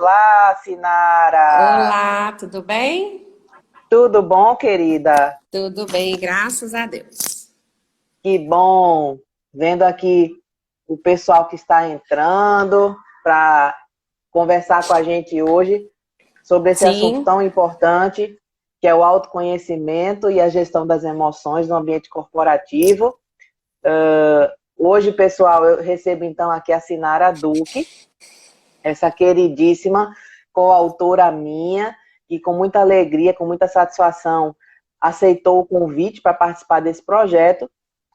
Olá, Sinara! Olá, tudo bem? Tudo bom, querida? Tudo bem, graças a Deus. Que bom! Vendo aqui o pessoal que está entrando para conversar com a gente hoje sobre esse assunto Sim, tão importante, que é o autoconhecimento e a gestão das emoções no ambiente corporativo. Hoje, pessoal, eu recebo então aqui a Sinara Duque, essa queridíssima coautora minha, que com muita alegria, com muita satisfação, aceitou o convite para participar desse projeto.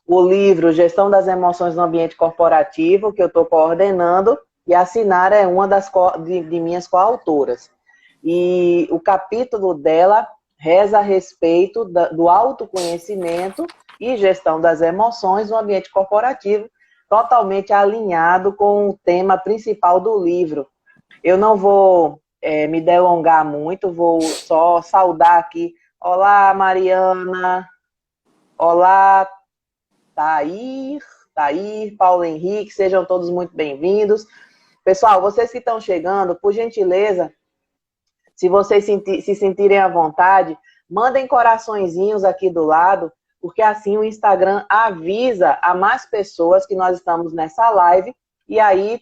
O livro Gestão das Emoções no Ambiente Corporativo, que eu estou coordenando, e a Sinara é uma de minhas coautoras. E o capítulo dela reza a respeito do autoconhecimento e gestão das emoções no ambiente corporativo, totalmente alinhado com o tema principal do livro. Eu não vou me delongar muito, vou só saudar aqui. Olá, Mariana. Olá, Tair, Paulo Henrique, sejam todos muito bem-vindos. Pessoal, vocês que estão chegando, por gentileza, se vocês se sentirem à vontade, mandem coraçõezinhos aqui do lado, porque assim o Instagram avisa a mais pessoas que nós estamos nessa live, e aí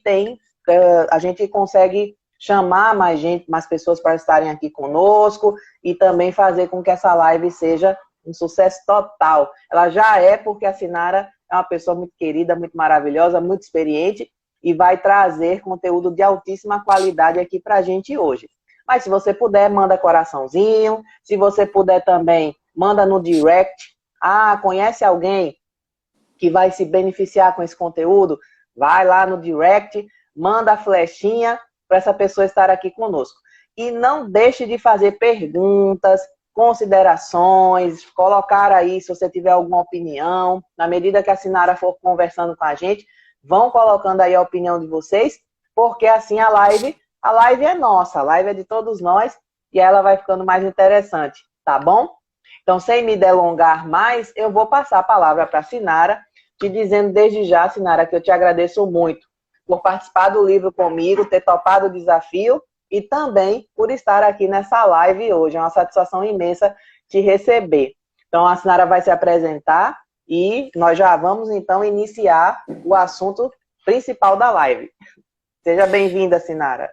a gente consegue chamar mais gente, mais pessoas para estarem aqui conosco, e também fazer com que essa live seja um sucesso total. Ela já é, porque a Sinara é uma pessoa muito querida, muito maravilhosa, muito experiente, e vai trazer conteúdo de altíssima qualidade aqui para a gente hoje. Mas se você puder, manda coraçãozinho. Se você puder também, manda no direct. Ah, conhece alguém que vai se beneficiar com esse conteúdo? Vai lá no direct, manda a flechinha para essa pessoa estar aqui conosco. E não deixe de fazer perguntas, considerações, colocar aí se você tiver alguma opinião. Na medida que a Sinara for conversando com a gente, vão colocando aí a opinião de vocês, porque assim a live é nossa, a live é de todos nós e ela vai ficando mais interessante, tá bom? Então, sem me delongar mais, eu vou passar a palavra para a Sinara, te dizendo desde já, Sinara, que eu te agradeço muito por participar do livro comigo, ter topado o desafio e também por estar aqui nessa live hoje. É uma satisfação imensa te receber. Então, a Sinara vai se apresentar e nós já vamos, então, iniciar o assunto principal da live. Seja bem-vinda, Sinara.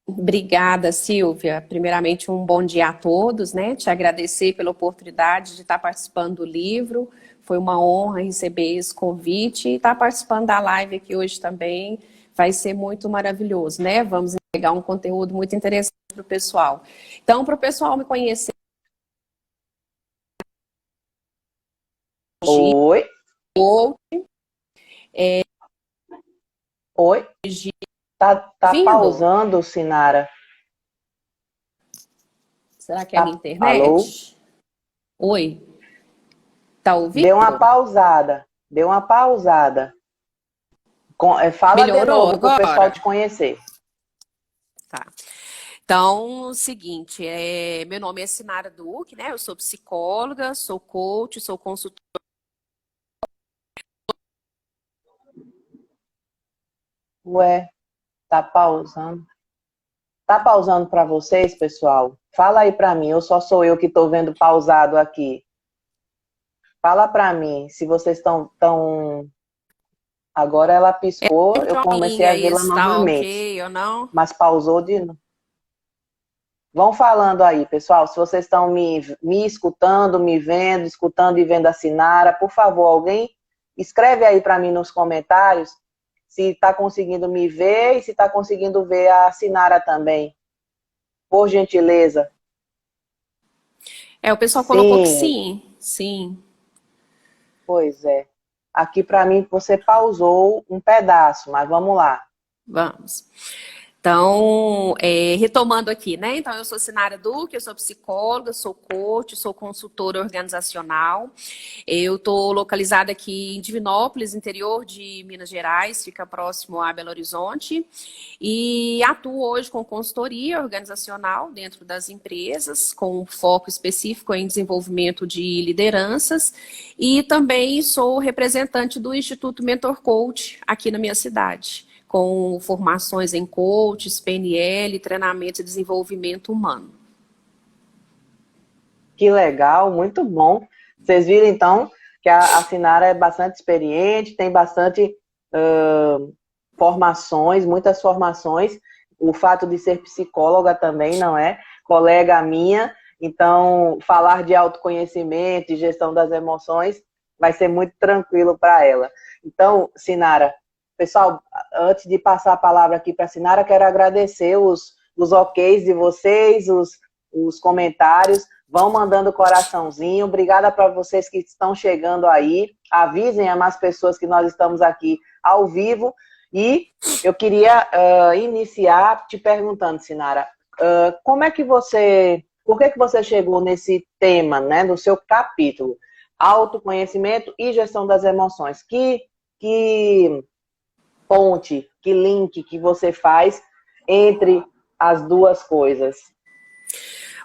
Obrigada, Silvia. Primeiramente, um bom dia a todos, né? Te agradecer pela oportunidade de estar participando do livro. Foi uma honra receber esse convite e estar participando da live aqui hoje também. Vai ser muito maravilhoso, né? Vamos entregar um conteúdo muito interessante para o pessoal. Então, para o pessoal me conhecer, Oi? Oi? hoje, Tá vindo? pausando, Sinara? Será que é a minha Tá, alô? internet? Oi, tá Deu uma ouvindo? pausada. Deu uma pausada. Fala de Melhorou novo para o pessoal agora? te conhecer. Tá. Então, o seguinte, meu nome é Sinara Duque, né? Eu sou psicóloga, sou coach, sou consultora. Ué, tá pausando. Tá pausando para vocês, pessoal? Fala aí para mim, ou só sou eu que estou vendo pausado aqui? Fala para mim, se vocês estão. Agora ela piscou, eu comecei Joinha a aí vê-la está novamente, ok ou não? mas pausou de novo. Vão falando aí, pessoal, se vocês estão me escutando, me vendo, escutando e vendo a Sinara, por favor, alguém escreve aí para mim nos comentários se está conseguindo me ver e se está conseguindo ver a Sinara também, por gentileza. O pessoal colocou que Sim, sim, sim. pois é. Aqui para mim você pausou um pedaço, mas vamos lá. Vamos. Então, retomando aqui, né? Então, eu sou Sinara Duque, eu sou psicóloga, sou coach, sou consultora organizacional. Eu estou localizada aqui em Divinópolis, interior de Minas Gerais, fica próximo a Belo Horizonte. E atuo hoje com consultoria organizacional dentro das empresas, com um foco específico em desenvolvimento de lideranças. E também sou representante do Instituto Mentor Coach aqui na minha cidade, com formações em coaches, PNL, treinamento e desenvolvimento humano. Que legal, muito bom. Vocês viram, então, que a Sinara é bastante experiente, tem bastante formações, muitas formações. O fato de ser psicóloga também, não é? Colega minha. Então, falar de autoconhecimento e gestão das emoções vai ser muito tranquilo para ela. Então, Sinara, pessoal, antes de passar a palavra aqui para a Sinara, quero agradecer os OKs de vocês, os comentários. Vão mandando coraçãozinho. Obrigada para vocês que estão chegando aí. Avisem a mais pessoas que nós estamos aqui ao vivo. E eu queria iniciar te perguntando, Sinara, como é que por que você chegou nesse tema, né, no seu capítulo, autoconhecimento e gestão das emoções? Que ponte, que link que você faz entre as duas coisas?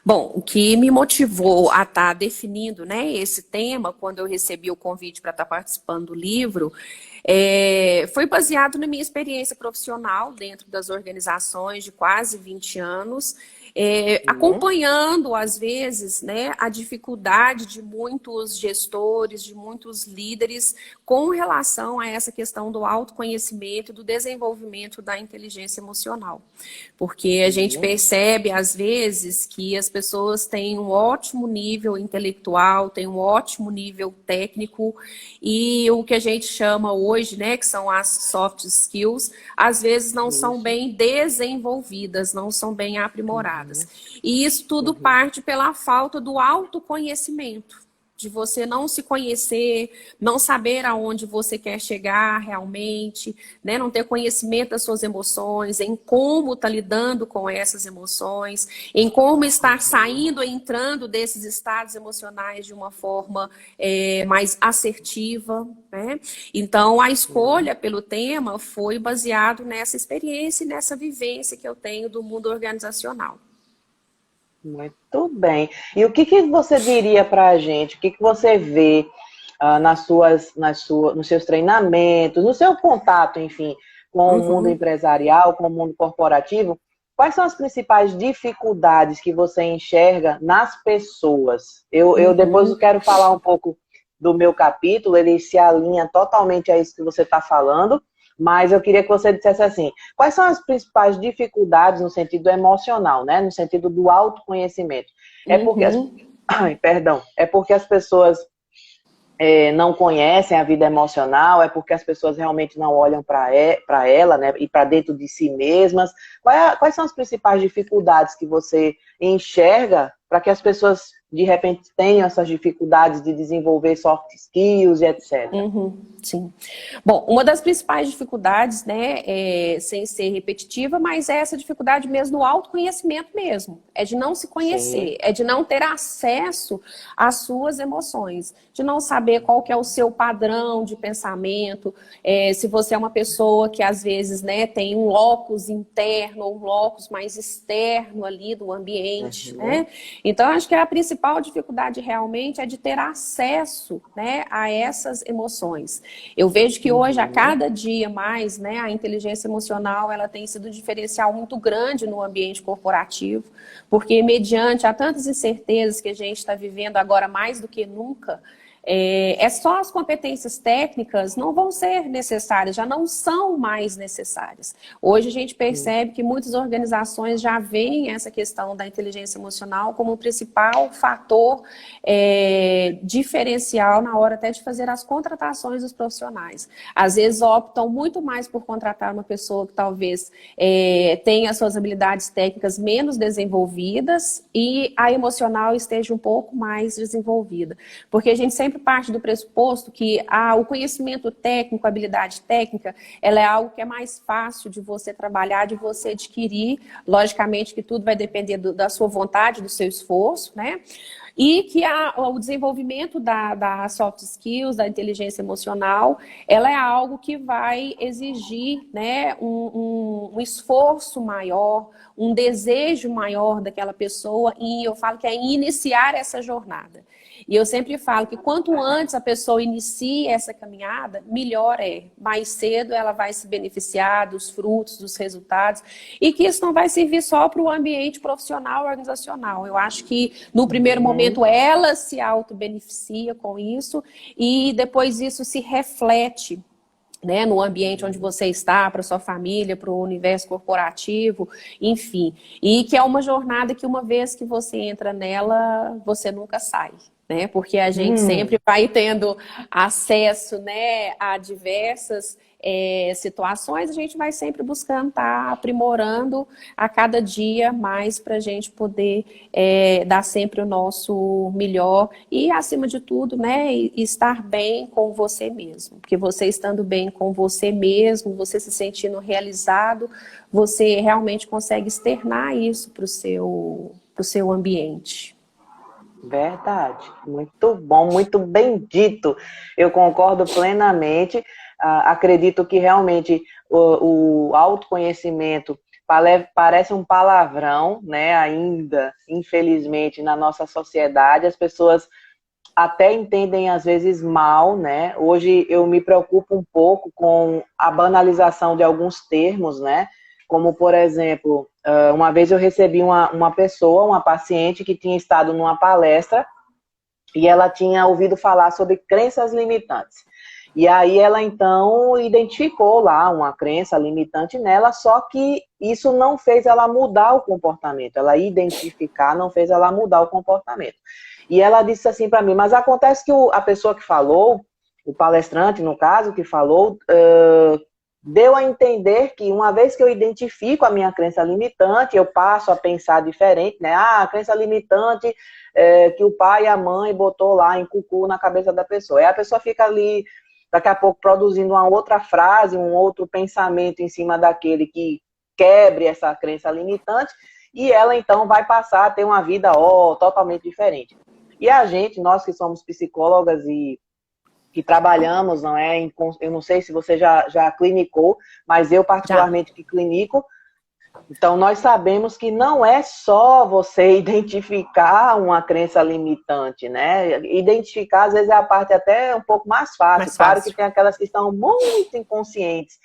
Bom, o que me motivou a estar definindo, né, esse tema, quando eu recebi o convite para estar participando do livro, foi baseado na minha experiência profissional dentro das organizações de quase 20 anos, acompanhando, às vezes, né, a dificuldade de muitos gestores, de muitos líderes com relação a essa questão do autoconhecimento e do desenvolvimento da inteligência emocional. Porque a gente percebe, às vezes, que as pessoas têm um ótimo nível intelectual, têm um ótimo nível técnico e o que a gente chama hoje, né, que são as soft skills, às vezes não são bem desenvolvidas, não são bem aprimoradas. E isso tudo parte pela falta do autoconhecimento, de você não se conhecer, não saber aonde você quer chegar realmente, né? Não ter conhecimento das suas emoções, em como está lidando com essas emoções, em como estar saindo e entrando desses estados emocionais de uma forma mais assertiva, né? Então, a escolha pelo tema foi baseado nessa experiência e nessa vivência que eu tenho do mundo organizacional. Muito bem. E o que você diria para a gente? O que você vê nos seus treinamentos, no seu contato, enfim, com o mundo empresarial, com o mundo corporativo? Quais são as principais dificuldades que você enxerga nas pessoas? Eu depois quero falar um pouco do meu capítulo, ele se alinha totalmente a isso que você está falando. Mas eu queria que você dissesse assim, quais são as principais dificuldades no sentido emocional, né? No sentido do autoconhecimento? É porque é porque as pessoas não conhecem a vida emocional, é porque as pessoas realmente não olham para ela, né? E para dentro de si mesmas. Quais são as principais dificuldades que você enxerga para que as pessoas de repente tenham essas dificuldades de desenvolver soft skills e etc. Sim. Bom, uma das principais dificuldades, né, sem ser repetitiva, mas é essa dificuldade mesmo no autoconhecimento mesmo. É de não se conhecer, é de não ter acesso às suas emoções, de não saber qual que é o seu padrão de pensamento, se você é uma pessoa que às vezes, né, tem um locus interno ou um locus mais externo ali do ambiente, né? Então, acho que a principal dificuldade realmente é de ter acesso, né, a essas emoções. Eu vejo que hoje, a cada dia mais, né, a inteligência emocional ela tem sido um diferencial muito grande no ambiente corporativo, porque mediante a tantas incertezas que a gente está vivendo agora mais do que nunca, só as competências técnicas não vão ser necessárias, já não são mais necessárias. Hoje a gente percebe que muitas organizações já veem essa questão da inteligência emocional como o principal fator diferencial na hora até de fazer as contratações dos profissionais. Às vezes optam muito mais por contratar uma pessoa que talvez tenha suas habilidades técnicas menos desenvolvidas e a emocional esteja um pouco mais desenvolvida. Porque a gente sempre parte do pressuposto que o conhecimento técnico, a habilidade técnica, ela é algo que é mais fácil de você trabalhar, de você adquirir. Logicamente que tudo vai depender da sua vontade, do seu esforço, né? E que o desenvolvimento da soft skills, da inteligência emocional, ela é algo que vai exigir, né, um esforço maior, um desejo maior daquela pessoa, e eu falo que é iniciar essa jornada. E eu sempre falo que quanto antes a pessoa inicia essa caminhada, melhor é. Mais cedo ela vai se beneficiar dos frutos, dos resultados, e que isso não vai servir só para o ambiente profissional, organizacional. Eu acho que no primeiro momento ela se auto-beneficia com isso e depois isso se reflete, né, no ambiente onde você está, para sua família, para o universo corporativo, enfim. E que é uma jornada que uma vez que você entra nela, você nunca sai, né? Porque a gente sempre vai tendo acesso, né, a diversas situações, a gente vai sempre buscando estar aprimorando a cada dia mais para a gente poder dar sempre o nosso melhor e, acima de tudo, né, estar bem com você mesmo. Porque você estando bem com você mesmo, você se sentindo realizado, você realmente consegue externar isso para o seu ambiente. Verdade, muito bom, muito bem dito. Eu concordo plenamente. Acredito que realmente o autoconhecimento parece um palavrão, né? Ainda, infelizmente, na nossa sociedade, as pessoas até entendem às vezes mal, né? Hoje eu me preocupo um pouco com a banalização de alguns termos, né? Como, por exemplo, uma vez eu recebi uma pessoa, uma paciente que tinha estado numa palestra e ela tinha ouvido falar sobre crenças limitantes. E aí ela então identificou lá uma crença limitante nela, só que isso não fez ela mudar o comportamento. Ela identificar não fez ela mudar o comportamento. E ela disse assim para mim, mas acontece que a pessoa que falou, o palestrante no caso, que falou, deu a entender que uma vez que eu identifico a minha crença limitante, eu passo a pensar diferente, né? A crença limitante que o pai e a mãe botou lá em cucu na cabeça da pessoa. Aí a pessoa fica ali, daqui a pouco, produzindo uma outra frase, um outro pensamento em cima daquele que quebre essa crença limitante, e ela então vai passar a ter uma vida totalmente diferente. E a gente, nós que somos psicólogas e que trabalhamos, não é? Eu não sei se você já clinicou, mas eu particularmente que clinico, então nós sabemos que não é só você identificar uma crença limitante, né? Identificar, às vezes, é a parte até um pouco mais fácil. Claro que tem aquelas que estão muito inconscientes,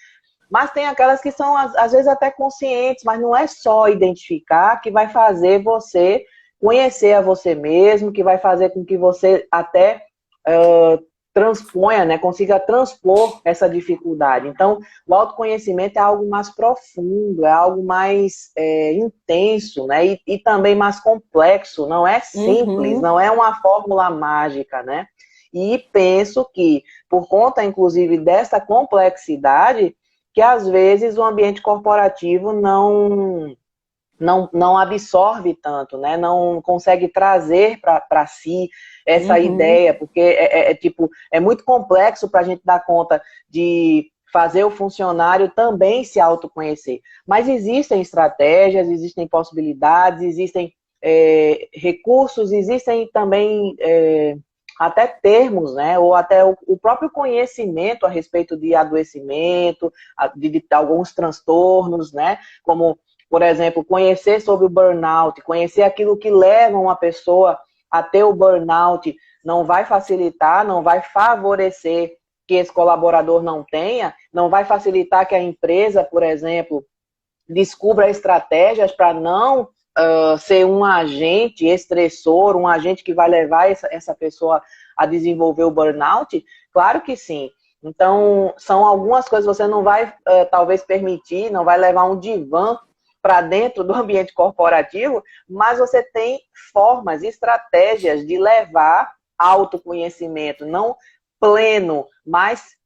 mas tem aquelas que são, às vezes, até conscientes, mas não é só identificar que vai fazer você conhecer a você mesmo, que vai fazer com que você até transponha, né, consiga transpor essa dificuldade. Então, o autoconhecimento é algo mais profundo, é algo mais intenso, né, e também mais complexo, não é simples, não é uma fórmula mágica, né? E penso que, por conta, inclusive, dessa complexidade, que às vezes o ambiente corporativo não absorve tanto, né? Não consegue trazer para si essa ideia, porque é muito complexo para a gente dar conta de fazer o funcionário também se autoconhecer. Mas existem estratégias, existem possibilidades, existem recursos, existem também até termos, né? Ou até o próprio conhecimento a respeito de adoecimento, de alguns transtornos, né? Como, por exemplo, conhecer sobre o burnout, conhecer aquilo que leva uma pessoa a ter o burnout, não vai facilitar, não vai favorecer que esse colaborador não tenha, não vai facilitar que a empresa, por exemplo, descubra estratégias para não ser um agente estressor, um agente que vai levar essa pessoa a desenvolver o burnout. Claro que sim. Então, são algumas coisas que você não vai, talvez, permitir, não vai levar um divã para dentro do ambiente corporativo, mas você tem formas, estratégias de levar autoconhecimento, não pleno, mas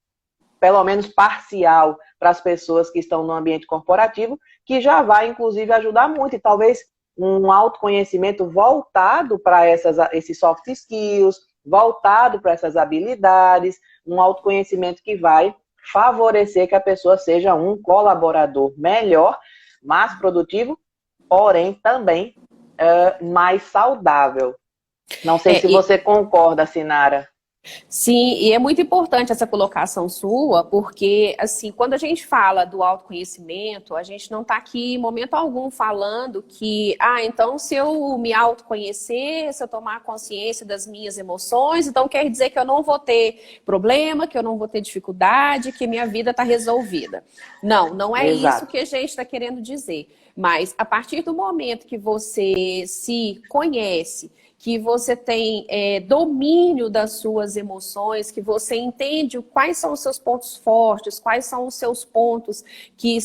pelo menos parcial, para as pessoas que estão no ambiente corporativo, que já vai, inclusive, ajudar muito. E talvez um autoconhecimento voltado para esses soft skills, voltado para essas habilidades, um autoconhecimento que vai favorecer que a pessoa seja um colaborador melhor, mais produtivo, porém também mais saudável. Não sei se você concorda, Sinara. Sim, e é muito importante essa colocação sua, porque, assim, quando a gente fala do autoconhecimento, a gente não está aqui em momento algum falando que, então se eu me autoconhecer, se eu tomar consciência das minhas emoções, então quer dizer que eu não vou ter problema, que eu não vou ter dificuldade, que minha vida está resolvida. Não, não é isso Exato. que a gente está querendo dizer. Mas a partir do momento que você se conhece, que você tem domínio das suas emoções, que você entende quais são os seus pontos fortes, quais são os seus pontos que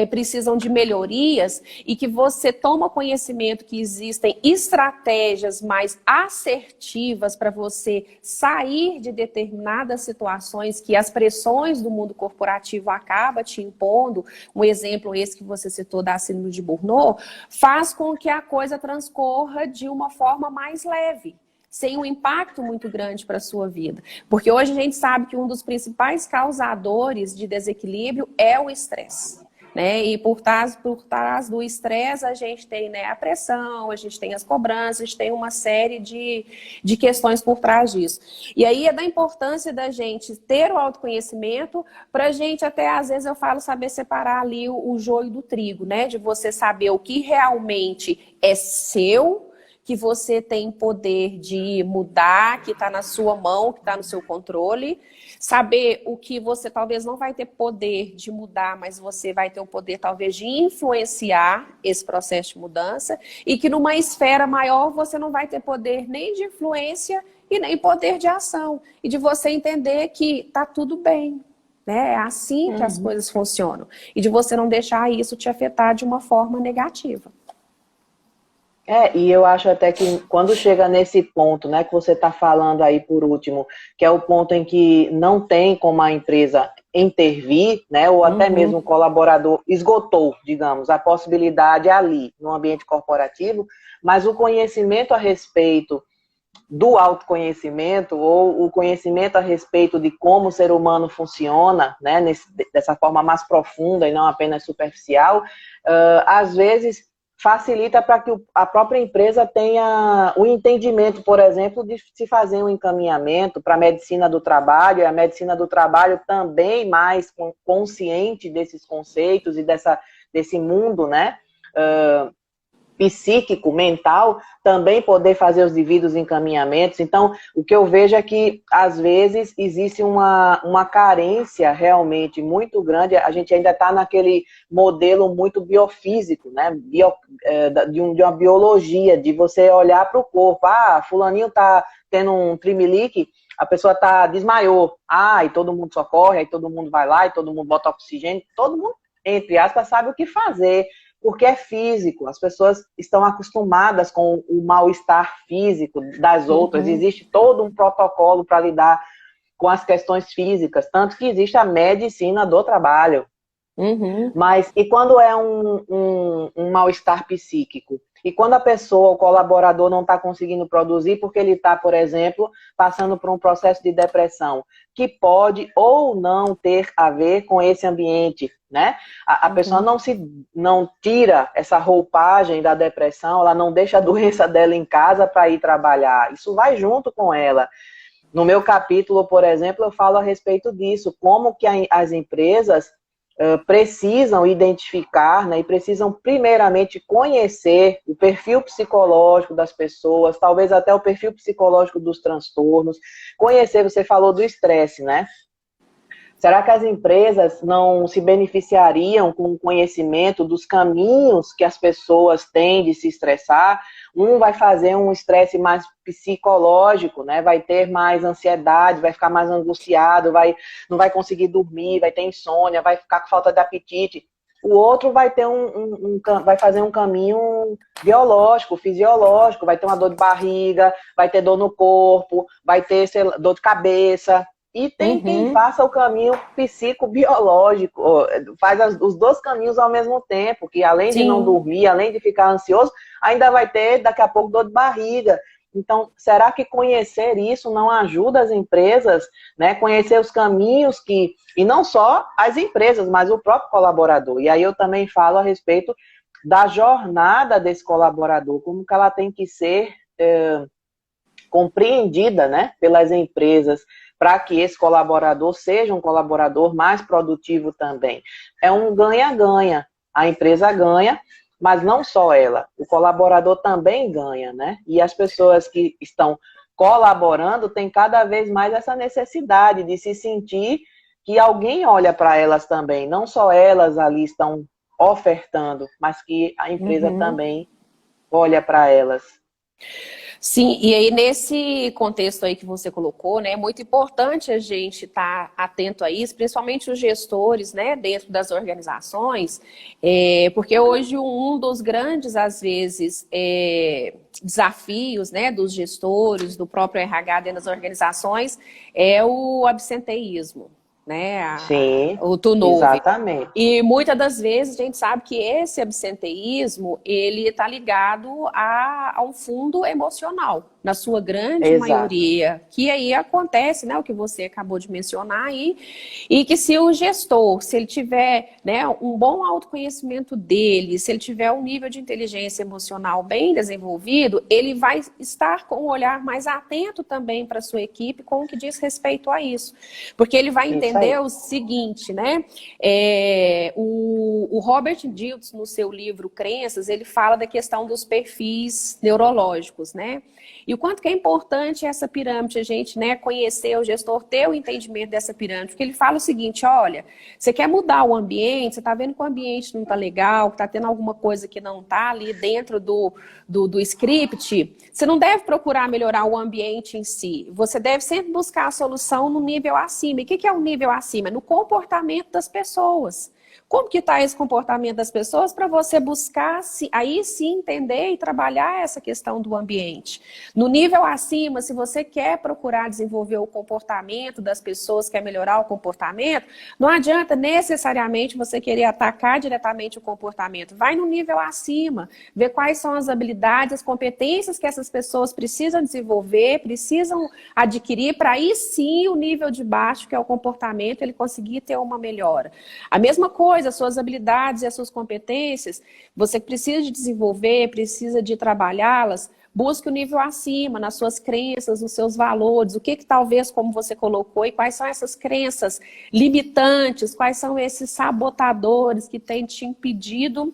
precisam de melhorias, e que você toma conhecimento que existem estratégias mais assertivas para você sair de determinadas situações que as pressões do mundo corporativo acabam te impondo. Um exemplo esse que você citou da síndrome de Burnout, faz com que a coisa transcorra de uma forma mais leve, sem um impacto muito grande para a sua vida. Porque hoje a gente sabe que um dos principais causadores de desequilíbrio é o estresse. Né? E por trás do estresse a gente tem, né, a pressão, a gente tem as cobranças, a gente tem uma série de questões por trás disso. E aí é da importância da gente ter o autoconhecimento para a gente até, às vezes eu falo, saber separar ali o joio do trigo, né? De você saber o que realmente é seu, que você tem poder de mudar, que está na sua mão, que está no seu controle. Saber o que você talvez não vai ter poder de mudar, mas você vai ter o poder talvez de influenciar esse processo de mudança. E que numa esfera maior você não vai ter poder nem de influência e nem poder de ação. E de você entender que está tudo bem. Né? É assim que as coisas funcionam. E de você não deixar isso te afetar de uma forma negativa. E eu acho até que quando chega nesse ponto, né, que você está falando aí por último, que é o ponto em que não tem como a empresa intervir, né, ou até mesmo o colaborador esgotou, digamos, a possibilidade ali no ambiente corporativo, mas o conhecimento a respeito do autoconhecimento ou o conhecimento a respeito de como o ser humano funciona, né, dessa forma mais profunda e não apenas superficial, às vezes facilita para que a própria empresa tenha o entendimento, por exemplo, de se fazer um encaminhamento para a medicina do trabalho, e a medicina do trabalho também mais consciente desses conceitos e desse mundo, né, psíquico, mental, também poder fazer os devidos encaminhamentos. Então, o que eu vejo é que, às vezes, existe uma carência realmente muito grande. A gente ainda está naquele modelo muito biofísico, né? De uma biologia, de você olhar para o corpo. Fulaninho está tendo um trimelique, a pessoa desmaiou. E todo mundo socorre, aí todo mundo vai lá, e todo mundo bota oxigênio. Todo mundo, entre aspas, sabe o que fazer, porque é físico, as pessoas estão acostumadas com o mal-estar físico das outras, existe todo um protocolo para lidar com as questões físicas, tanto que existe a medicina do trabalho. Mas, e quando é um mal-estar psíquico? E quando a pessoa, o colaborador, não está conseguindo produzir porque ele está, por exemplo, passando por um processo de depressão, que pode ou não ter a ver com esse ambiente, né? A pessoa não tira essa roupagem da depressão, ela não deixa a doença dela em casa para ir trabalhar. Isso vai junto com ela. No meu capítulo, por exemplo, eu falo a respeito disso, como que as empresas precisam identificar, né, e precisam primeiramente conhecer o perfil psicológico das pessoas, talvez até o perfil psicológico dos transtornos, conhecer, você falou do estresse, né? Será que as empresas não se beneficiariam com o conhecimento dos caminhos que as pessoas têm de se estressar? Um vai fazer um estresse mais psicológico, né? Vai ter mais ansiedade, vai ficar mais angustiado, não vai conseguir dormir, vai ter insônia, vai ficar com falta de apetite. O outro vai ter vai fazer um caminho biológico, fisiológico, vai ter uma dor de barriga, vai ter dor no corpo, vai ter dor de cabeça. E tem quem faça o caminho psicobiológico, faz os dois caminhos ao mesmo tempo, que além de não dormir, além de ficar ansioso, ainda vai ter daqui a pouco dor de barriga. Então, será que conhecer isso não ajuda as empresas, né? Conhecer os caminhos e não só as empresas, mas o próprio colaborador. E aí eu também falo a respeito da jornada desse colaborador, como que ela tem que ser compreendida, né, pelas empresas, para que esse colaborador seja um colaborador mais produtivo também. É um ganha-ganha. A empresa ganha, mas não só ela, o colaborador também ganha, né? E as pessoas que estão colaborando têm cada vez mais essa necessidade de se sentir que alguém olha para elas também, não só elas ali estão ofertando, mas que a empresa também olha para elas. Sim, e aí nesse contexto aí que você colocou, né, é muito importante a gente estar atento a isso, principalmente os gestores, né, dentro das organizações, porque hoje um dos grandes, às vezes, desafios, né, dos gestores, do próprio RH dentro das organizações, é o absenteísmo, né, Sim, o turnover. exatamente. E muitas das vezes a gente sabe que esse absenteísmo, ele está ligado a um fundo emocional, na sua grande maioria, que aí acontece, né, o que você acabou de mencionar aí, e que se o gestor, se ele tiver, né, um bom autoconhecimento dele, se ele tiver um nível de inteligência emocional bem desenvolvido, ele vai estar com um olhar mais atento também para a sua equipe com o que diz respeito a isso. Porque ele vai entender o seguinte, né, o Robert Dilts, no seu livro Crenças, ele fala da questão dos perfis neurológicos, né? E o quanto que é importante essa pirâmide, a gente, né, conhecer o gestor, ter o entendimento dessa pirâmide, porque ele fala o seguinte, olha, você quer mudar o ambiente, você está vendo que o ambiente não está legal, que está tendo alguma coisa que não está ali dentro do script, você não deve procurar melhorar o ambiente em si, você deve sempre buscar a solução no nível acima. E o que é o nível acima? No comportamento das pessoas. Como que está esse comportamento das pessoas para você buscar, aí sim, entender e trabalhar essa questão do ambiente. No nível acima, se você quer procurar desenvolver o comportamento das pessoas, quer melhorar o comportamento, não adianta necessariamente você querer atacar diretamente o comportamento. Vai no nível acima, ver quais são as habilidades, as competências que essas pessoas precisam desenvolver, precisam adquirir, para aí sim o nível de baixo, que é o comportamento, ele conseguir ter uma melhora. A mesma coisa, as suas habilidades e as suas competências, você precisa de desenvolver, precisa de trabalhá-las, busque o nível acima, nas suas crenças, nos seus valores, o que talvez, como você colocou, e quais são essas crenças limitantes, quais são esses sabotadores que têm te impedido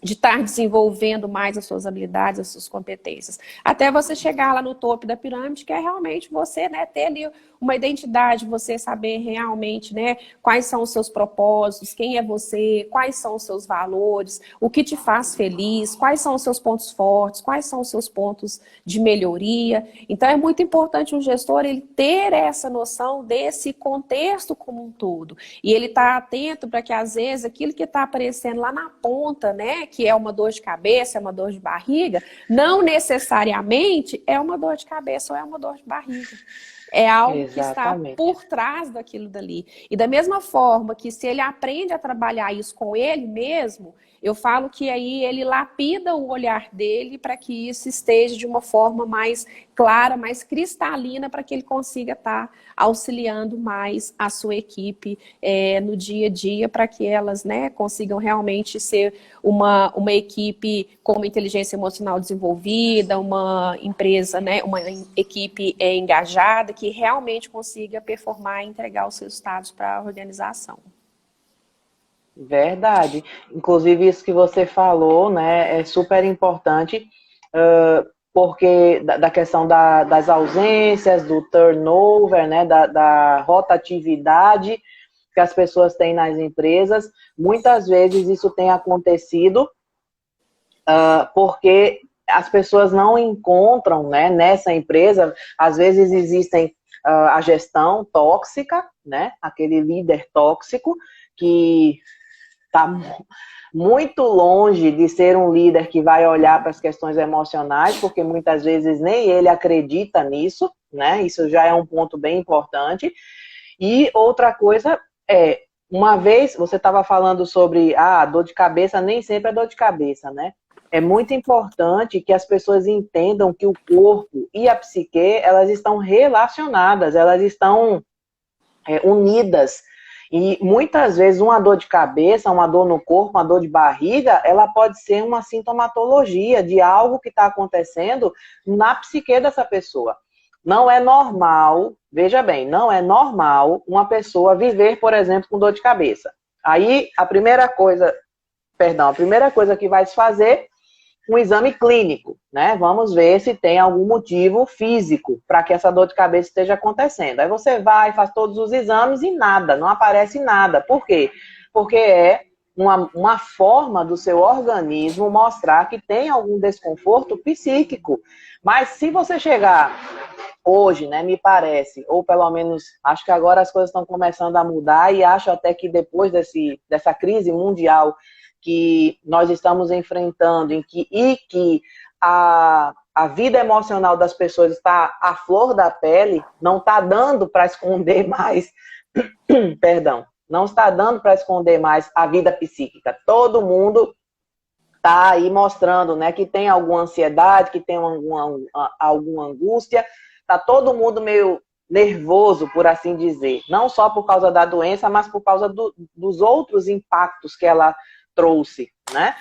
de estar desenvolvendo mais as suas habilidades, as suas competências. Até você chegar lá no topo da pirâmide, que é realmente você, né, ter ali uma identidade, você saber realmente, né, quais são os seus propósitos, quem é você, quais são os seus valores, o que te faz feliz, quais são os seus pontos fortes, quais são os seus pontos de melhoria. Então é muito importante um gestor ele ter essa noção desse contexto como um todo. E ele tá atento para que às vezes aquilo que está aparecendo lá na ponta, né, que é uma dor de cabeça, é uma dor de barriga, não necessariamente é uma dor de cabeça ou é uma dor de barriga. É algo que está por trás daquilo dali. E da mesma forma que se ele aprende a trabalhar isso com ele mesmo, eu falo que aí ele lapida o olhar dele para que isso esteja de uma forma mais clara, mais cristalina, para que ele consiga estar auxiliando mais a sua equipe no dia a dia, para que elas, né, consigam realmente ser uma equipe com uma inteligência emocional desenvolvida, uma empresa, né, uma equipe engajada, que realmente consiga performar e entregar os resultados para a organização. Verdade. Inclusive, isso que você falou, né, é super importante, porque da questão das ausências, do turnover, né, da rotatividade que as pessoas têm nas empresas, muitas vezes isso tem acontecido porque as pessoas não encontram, né, nessa empresa, às vezes existem a gestão tóxica, né, aquele líder tóxico que está muito longe de ser um líder que vai olhar para as questões emocionais, porque muitas vezes nem ele acredita nisso, né? Isso já é um ponto bem importante. E outra coisa uma vez você estava falando sobre dor de cabeça, nem sempre é dor de cabeça, né? É muito importante que as pessoas entendam que o corpo e a psique, elas estão relacionadas, elas estão unidas. E muitas vezes uma dor de cabeça, uma dor no corpo, uma dor de barriga, ela pode ser uma sintomatologia de algo que está acontecendo na psique dessa pessoa. Não é normal, veja bem, não é normal uma pessoa viver, por exemplo, com dor de cabeça. Aí, a primeira coisa que vai se fazer, um exame clínico, né? Vamos ver se tem algum motivo físico para que essa dor de cabeça esteja acontecendo. Aí você vai, faz todos os exames e nada, não aparece nada. Por quê? Porque é uma forma do seu organismo mostrar que tem algum desconforto psíquico. Mas se você chegar hoje, né, me parece, ou pelo menos acho que agora as coisas estão começando a mudar e acho até que depois dessa crise mundial que nós estamos enfrentando e que a vida emocional das pessoas está à flor da pele, não está dando para esconder mais, perdão, não está dando para esconder mais a vida psíquica. Todo mundo está aí mostrando, né, que tem alguma ansiedade, que tem alguma angústia, está todo mundo meio nervoso, por assim dizer. Não só por causa da doença, mas por causa dos outros impactos que ela trouxe, né?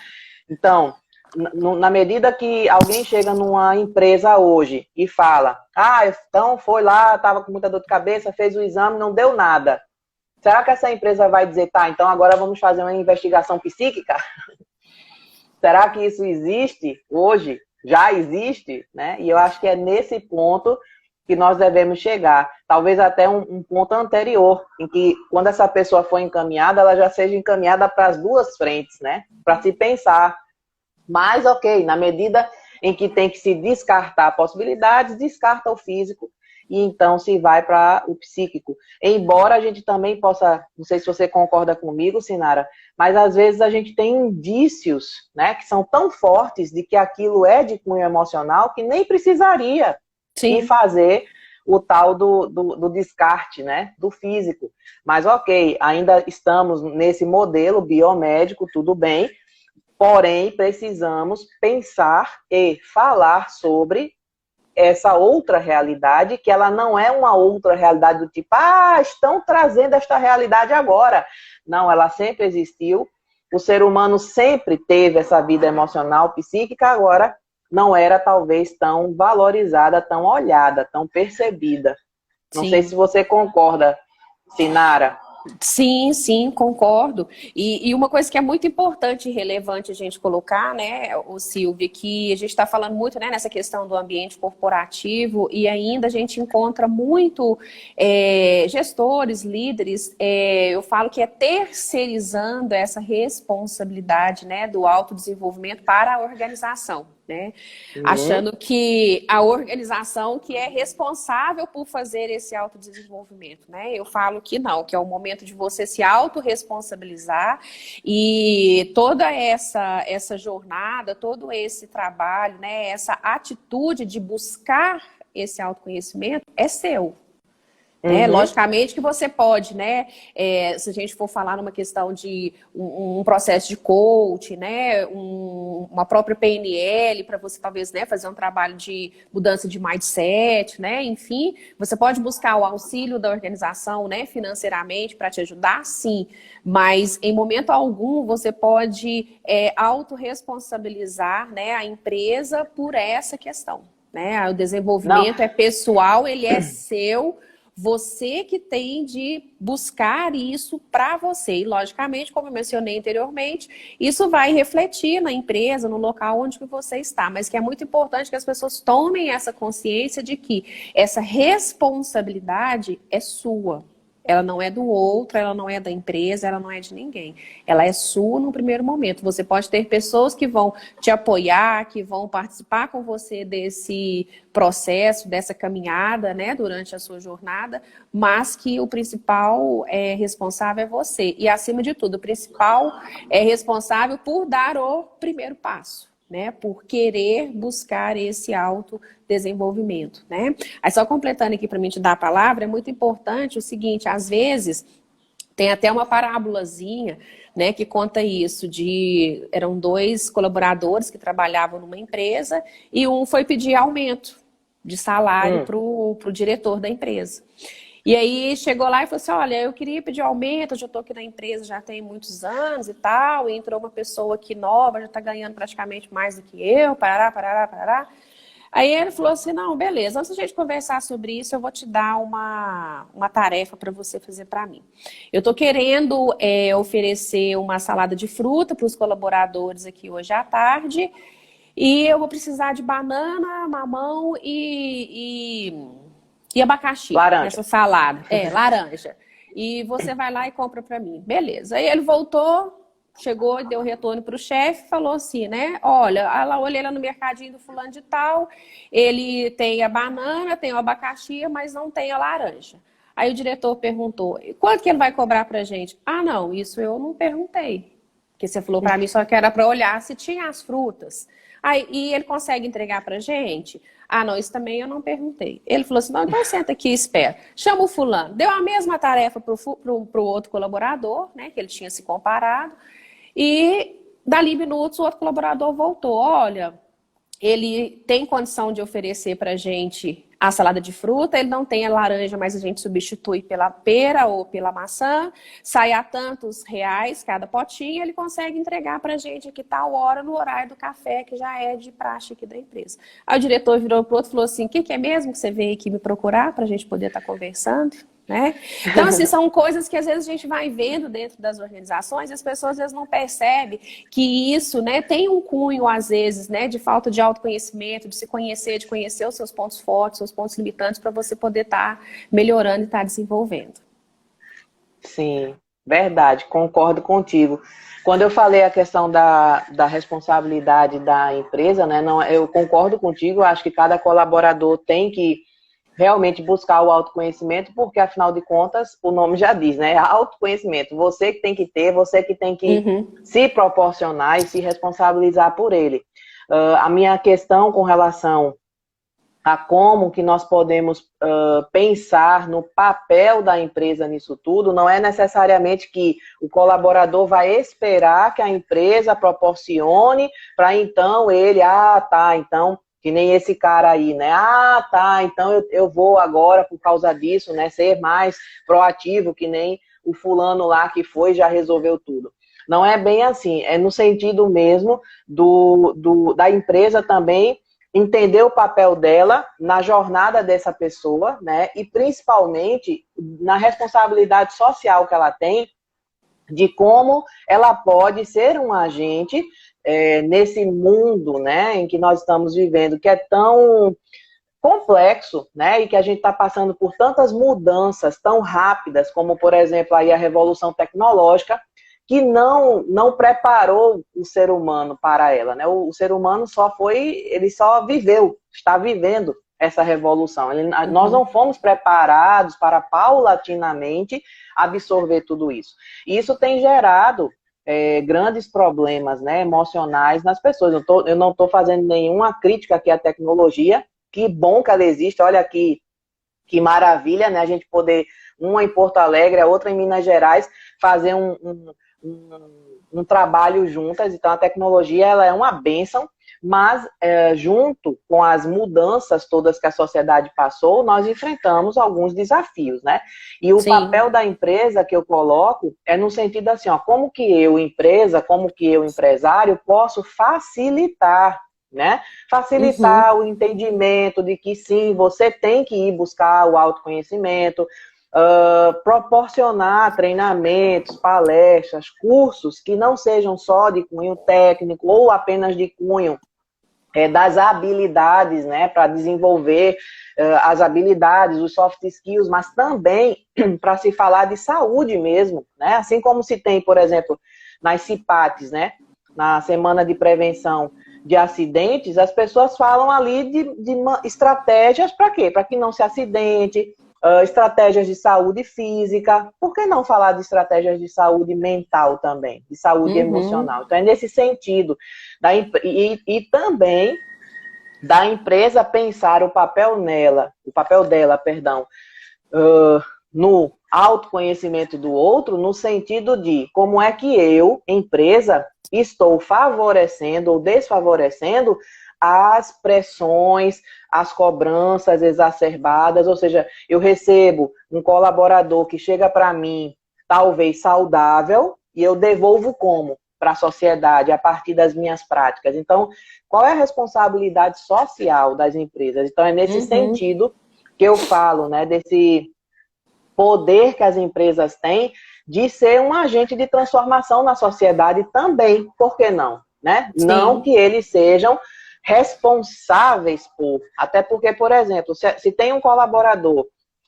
Então, na medida que alguém chega numa empresa hoje e fala, então foi lá, estava com muita dor de cabeça, fez o exame, não deu nada. Será que essa empresa vai dizer, tá, então agora vamos fazer uma investigação psíquica? Será que isso existe hoje? Já existe, né? E eu acho que é nesse ponto que nós devemos chegar. Talvez até um ponto anterior, em que quando essa pessoa for encaminhada, ela já seja encaminhada para as duas frentes, né? Para se pensar. Mas, ok, na medida em que tem que se descartar possibilidades, descarta o físico e então se vai para o psíquico. Embora a gente também possa, não sei se você concorda comigo, Sinara, mas às vezes a gente tem indícios, né, que são tão fortes de que aquilo é de cunho emocional que nem precisaria ir fazer o tal do descarte, né, do físico. Mas ok, ainda estamos nesse modelo biomédico, tudo bem, porém precisamos pensar e falar sobre essa outra realidade, que ela não é uma outra realidade do tipo, estão trazendo esta realidade agora. Não, ela sempre existiu, o ser humano sempre teve essa vida emocional, psíquica, agora não era talvez tão valorizada, tão olhada, tão percebida. Não sei se você concorda, Sinara. Sim, sim, concordo. E uma coisa que é muito importante e relevante a gente colocar, né, o Silvia, que a gente está falando muito, né, nessa questão do ambiente corporativo e ainda a gente encontra muito gestores, líderes, eu falo que é terceirizando essa responsabilidade, né, do autodesenvolvimento para a organização. Né? Achando que a organização que é responsável por fazer esse autodesenvolvimento, né? Eu falo que não, que é o momento de você se autorresponsabilizar e toda essa jornada, todo esse trabalho, né? Essa atitude de buscar esse autoconhecimento é seu. Né? Logicamente que você pode, né? Se a gente for falar numa questão de um processo de coach, né? Uma própria PNL para você talvez, né, fazer um trabalho de mudança de mindset, né? Enfim, você pode buscar o auxílio da organização, né, financeiramente para te ajudar, sim. Mas em momento algum você pode autorresponsabilizar, né, a empresa por essa questão, né? O desenvolvimento é pessoal, ele é seu. Você que tem de buscar isso para você. E, logicamente, como eu mencionei anteriormente, isso vai refletir na empresa, no local onde que você está. Mas que é muito importante que as pessoas tomem essa consciência de que essa responsabilidade é sua. Ela não é do outro, ela não é da empresa, ela não é de ninguém. Ela é sua no primeiro momento. Você pode ter pessoas que vão te apoiar, que vão participar com você desse processo, dessa caminhada, né, durante a sua jornada, mas que o principal responsável é você. E, acima de tudo, o principal é responsável por dar o primeiro passo. Né, por querer buscar esse autodesenvolvimento, né? Aí só completando aqui para mim te dar a palavra, é muito importante o seguinte, às vezes tem até uma parábolazinha, né, que conta isso, eram 2 colaboradores que trabalhavam numa empresa e um foi pedir aumento de salário para o diretor da empresa. E aí chegou lá e falou assim, olha, eu queria pedir aumento, eu já estou aqui na empresa já tem muitos anos e tal, e entrou uma pessoa aqui nova, já está ganhando praticamente mais do que eu, parará. Aí ele falou assim, não, beleza, antes da gente conversar sobre isso, eu vou te dar uma tarefa para você fazer para mim. Eu estou querendo oferecer uma salada de fruta para os colaboradores aqui hoje à tarde, e eu vou precisar de banana, mamão e abacaxi Laranja. nessa salada. Laranja. E você vai lá e compra para mim. Beleza. Aí ele voltou, chegou e deu retorno para o chefe, falou assim, né? Olha, olhei lá no mercadinho do fulano de tal, ele tem a banana, tem o abacaxi, mas não tem a laranja. Aí o diretor perguntou, quanto que ele vai cobrar pra gente? Ah, não, isso eu não perguntei. Porque você falou para mim só que era para olhar se tinha as frutas. Aí, e ele consegue entregar pra gente? Ah, não, isso também eu não perguntei. Ele falou assim, não, então senta aqui e espera. Chama o fulano. Deu a mesma tarefa pro outro colaborador, né, que ele tinha se comparado. E dali minutos o outro colaborador voltou. Olha, ele tem condição de oferecer para a gente a salada de fruta, ele não tem a laranja, mas a gente substitui pela pera ou pela maçã, sai a tantos reais cada potinho, ele consegue entregar para a gente aqui tal hora, no horário do café, que já é de praxe aqui da empresa. Aí o diretor virou para o outro e falou assim, o que é mesmo que você veio aqui me procurar para a gente poder estar conversando? Né? Então, assim, são coisas que às vezes a gente vai vendo dentro das organizações e as pessoas às vezes não percebem que isso, né, tem um cunho, às vezes, né, de falta de autoconhecimento, de se conhecer, de conhecer os seus pontos fortes, seus pontos limitantes, para você poder estar melhorando e estar desenvolvendo. Sim, verdade, concordo contigo. Quando eu falei a questão da responsabilidade da empresa, né, não, eu concordo contigo, acho que cada colaborador tem que realmente buscar o autoconhecimento, porque afinal de contas, o nome já diz, né? Autoconhecimento. Você que tem que ter, você que tem que se proporcionar e se responsabilizar por ele. A minha questão com relação a como que nós podemos pensar no papel da empresa nisso tudo, não é necessariamente que o colaborador vai esperar que a empresa proporcione para então ele, então que nem esse cara aí, né? Ah, tá, então eu vou agora, por causa disso, né, ser mais proativo, que nem o fulano lá que foi e já resolveu tudo. Não é bem assim, é no sentido mesmo da empresa também entender o papel dela na jornada dessa pessoa, né? E principalmente na responsabilidade social que ela tem de como ela pode ser um agente nesse mundo, né, em que nós estamos vivendo, que é tão complexo, né, e que a gente está passando por tantas mudanças tão rápidas, como, por exemplo, aí a revolução tecnológica, que não preparou o ser humano para ela, né? O ser humano ele só viveu, está vivendo essa revolução. Nós não fomos preparados para paulatinamente absorver tudo isso. E isso tem gerado grandes problemas, né, emocionais nas pessoas. Eu não estou fazendo nenhuma crítica aqui à tecnologia. Que bom que ela existe. Olha que maravilha, né, a gente poder, uma em Porto Alegre, a outra em Minas Gerais, fazer um trabalho juntas. Então, a tecnologia ela é uma bênção, mas junto com as mudanças todas que a sociedade passou, nós enfrentamos alguns desafios, né? E o papel da empresa que eu coloco é no sentido assim, ó, como que eu, empresa, como que eu, empresário, posso facilitar, né? Facilitar o entendimento de que sim, você tem que ir buscar o autoconhecimento, proporcionar treinamentos, palestras, cursos que não sejam só de cunho técnico ou apenas de cunho das habilidades, né, para desenvolver as habilidades, os soft skills, mas também para se falar de saúde mesmo, né, assim como se tem, por exemplo, nas CIPATs, né, na Semana de Prevenção de Acidentes, as pessoas falam ali de estratégias para quê? Para que não se acidente, estratégias de saúde física, por que não falar de estratégias de saúde mental também, de saúde emocional? Então, é nesse sentido, e também da empresa pensar o papel dela, no autoconhecimento do outro, no sentido de como é que eu, empresa, estou favorecendo ou desfavorecendo as pressões, as cobranças exacerbadas, ou seja, eu recebo um colaborador que chega para mim, talvez saudável, e eu devolvo como? para a sociedade a partir das minhas práticas? Então, qual é a responsabilidade social das empresas? Então, é nesse sentido que eu falo, né, desse poder que as empresas têm de ser um agente de transformação na sociedade também, por que não? Né? Não que eles sejam responsáveis por, até porque, por exemplo, se tem um colaborador,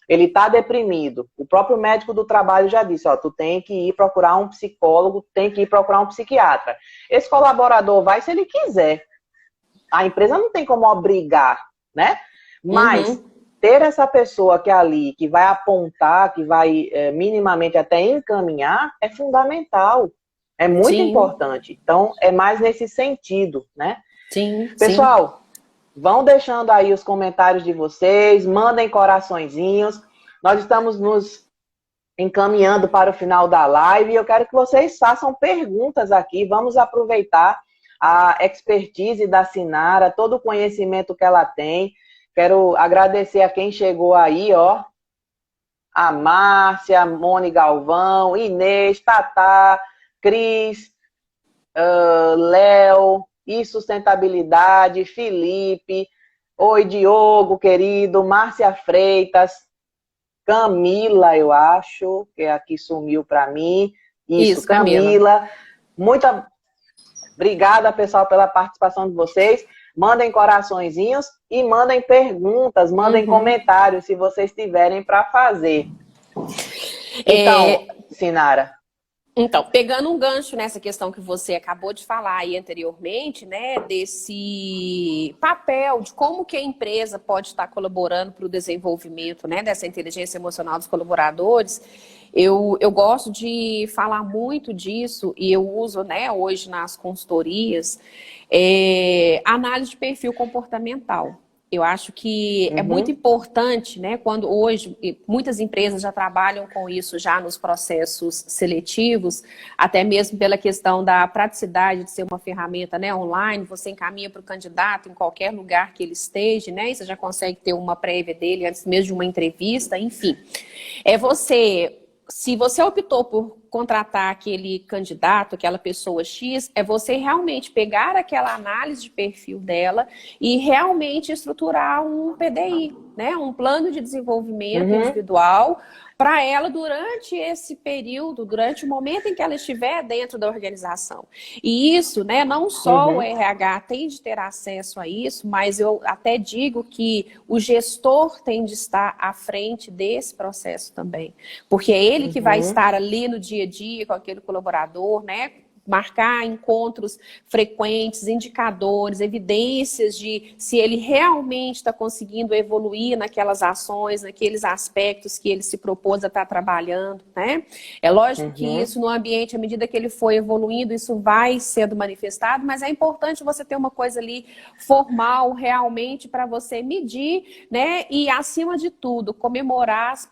ele está deprimido, o próprio médico do trabalho já disse, ó, tu tem que ir procurar um psicólogo, tem que ir procurar um psiquiatra. Esse colaborador vai se ele quiser. A empresa não tem como obrigar, né? Mas ter essa pessoa que é ali, que vai apontar, que vai minimamente até encaminhar, é fundamental. É muito importante. Então, é mais nesse sentido, né? Pessoal, vão deixando aí os comentários de vocês, mandem coraçõezinhos. Nós estamos nos encaminhando para o final da live e eu quero que vocês façam perguntas aqui. Vamos aproveitar a expertise da Sinara, todo o conhecimento que ela tem. Quero agradecer a quem chegou aí, ó. A Márcia, Mone Galvão, Inês, Tatá, Cris, Léo, e Sustentabilidade, Felipe, oi Diogo, querido, Márcia Freitas, Camila, eu acho, que aqui sumiu para mim. Isso, Camila. Muito obrigada, pessoal, pela participação de vocês. Mandem coraçõezinhos e mandem perguntas, mandem comentários, se vocês tiverem para fazer. Então, Sinara. Então, pegando um gancho nessa questão que você acabou de falar aí anteriormente, né, desse papel de como que a empresa pode estar colaborando para o desenvolvimento, né, dessa inteligência emocional dos colaboradores, eu gosto de falar muito disso e eu uso, né, hoje nas consultorias, análise de perfil comportamental. Eu acho que é muito importante, né, quando hoje muitas empresas já trabalham com isso já nos processos seletivos, até mesmo pela questão da praticidade de ser uma ferramenta, né, online, você encaminha para o candidato em qualquer lugar que ele esteja, né, e você já consegue ter uma prévia dele antes mesmo de uma entrevista, enfim. Se você optou por contratar aquele candidato, aquela pessoa X, é você realmente pegar aquela análise de perfil dela e realmente estruturar um PDI, né? Um plano de desenvolvimento individual para ela durante esse período, durante o momento em que ela estiver dentro da organização. E isso, né, não só o RH tem de ter acesso a isso, mas eu até digo que o gestor tem de estar à frente desse processo também. Porque é ele que vai estar ali no dia a dia com aquele colaborador, né? Marcar encontros frequentes, indicadores, evidências de se ele realmente está conseguindo evoluir naquelas ações, naqueles aspectos que ele se propôs a estar trabalhando, né? É lógico que isso no ambiente, à medida que ele for evoluindo, isso vai sendo manifestado, mas é importante você ter uma coisa ali formal, realmente, para você medir, né? E, acima de tudo, comemorar as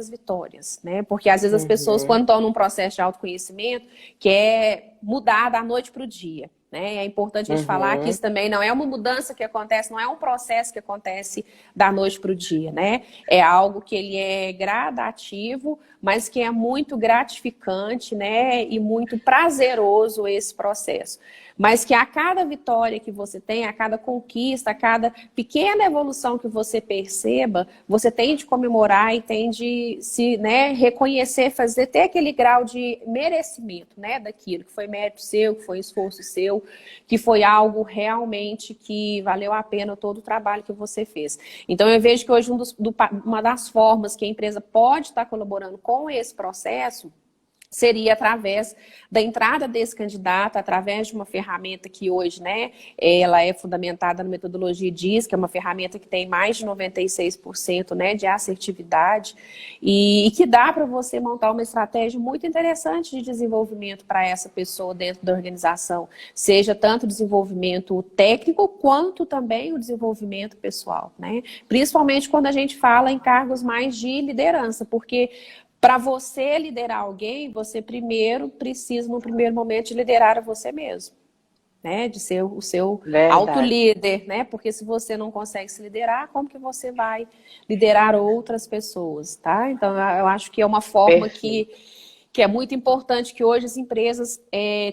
vitórias, né? Porque, às vezes, as pessoas, quando estão num processo de autoconhecimento, quer mudar da noite para o dia. Né? É importante a gente falar que isso também não é uma mudança que acontece, não é um processo que acontece da noite para o dia. Né? É algo que ele é gradativo, mas que é muito gratificante, né? E muito prazeroso esse processo. Mas que a cada vitória que você tem, a cada conquista, a cada pequena evolução que você perceba, você tem de comemorar e tem de se, né, reconhecer, ter aquele grau de merecimento, né, daquilo que foi mérito seu, que foi esforço seu, que foi algo realmente que valeu a pena todo o trabalho que você fez. Então, eu vejo que hoje uma das formas que a empresa pode estar colaborando com esse processo seria através da entrada desse candidato, através de uma ferramenta que hoje, né, ela é fundamentada na metodologia DISC, que é uma ferramenta que tem mais de 96%, né, de assertividade, e que dá para você montar uma estratégia muito interessante de desenvolvimento para essa pessoa dentro da organização, seja tanto o desenvolvimento técnico, quanto também o desenvolvimento pessoal, né? Principalmente quando a gente fala em cargos mais de liderança, porque para você liderar alguém, você primeiro precisa, no primeiro momento, de liderar a você mesmo, né? De ser o seu autolíder, né? Porque se você não consegue se liderar, como que você vai liderar outras pessoas, tá? Então, eu acho que é uma forma que é muito importante que hoje as empresas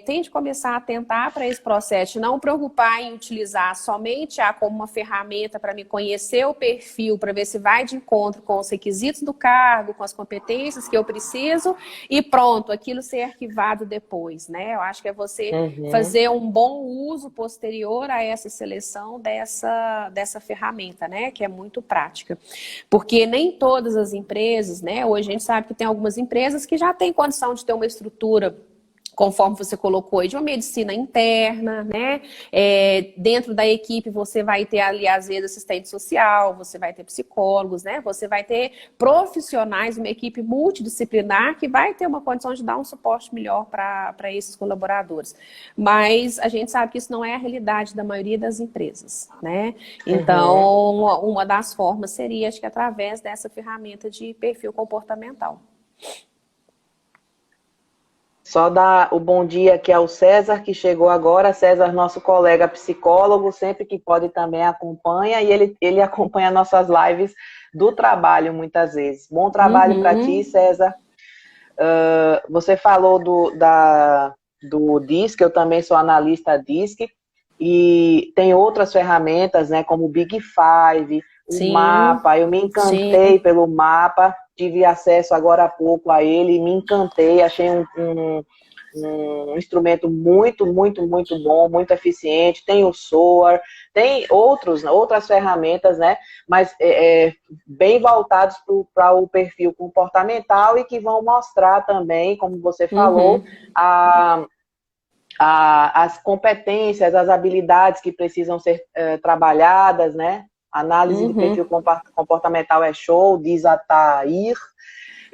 têm de começar a atentar para esse processo, de não preocupar em utilizar somente como uma ferramenta para me conhecer o perfil, para ver se vai de encontro com os requisitos do cargo, com as competências que eu preciso, e pronto, aquilo ser arquivado depois, né? Eu acho que é você fazer um bom uso posterior a essa seleção dessa ferramenta, né? Que é muito prática. Porque nem todas as empresas, né? Hoje a gente sabe que tem algumas empresas que já têm condição de ter uma estrutura, conforme você colocou aí, de uma medicina interna, né? Dentro da equipe você vai ter ali, às vezes, assistente social, você vai ter psicólogos, né? Você vai ter profissionais, uma equipe multidisciplinar que vai ter uma condição de dar um suporte melhor para esses colaboradores. Mas a gente sabe que isso não é a realidade da maioria das empresas, né? Então, uma das formas seria, acho que através dessa ferramenta de perfil comportamental. Só dar o bom dia aqui ao César, que chegou agora. César, nosso colega psicólogo, sempre que pode também acompanha, e ele acompanha nossas lives do trabalho muitas vezes. Bom trabalho para ti, César. Você falou do DISC, eu também sou analista DISC, e tem outras ferramentas, né, como o Big Five, o mapa. Eu me encantei pelo mapa, tive acesso agora há pouco a ele, me encantei, achei um instrumento muito, muito, muito bom, muito eficiente. Tem o SOAR, tem outras ferramentas, né? Mas bem voltados para o perfil comportamental e que vão mostrar também, como você falou, as competências, as habilidades que precisam ser trabalhadas, né? Análise de perfil comportamental é show, diz a Thair.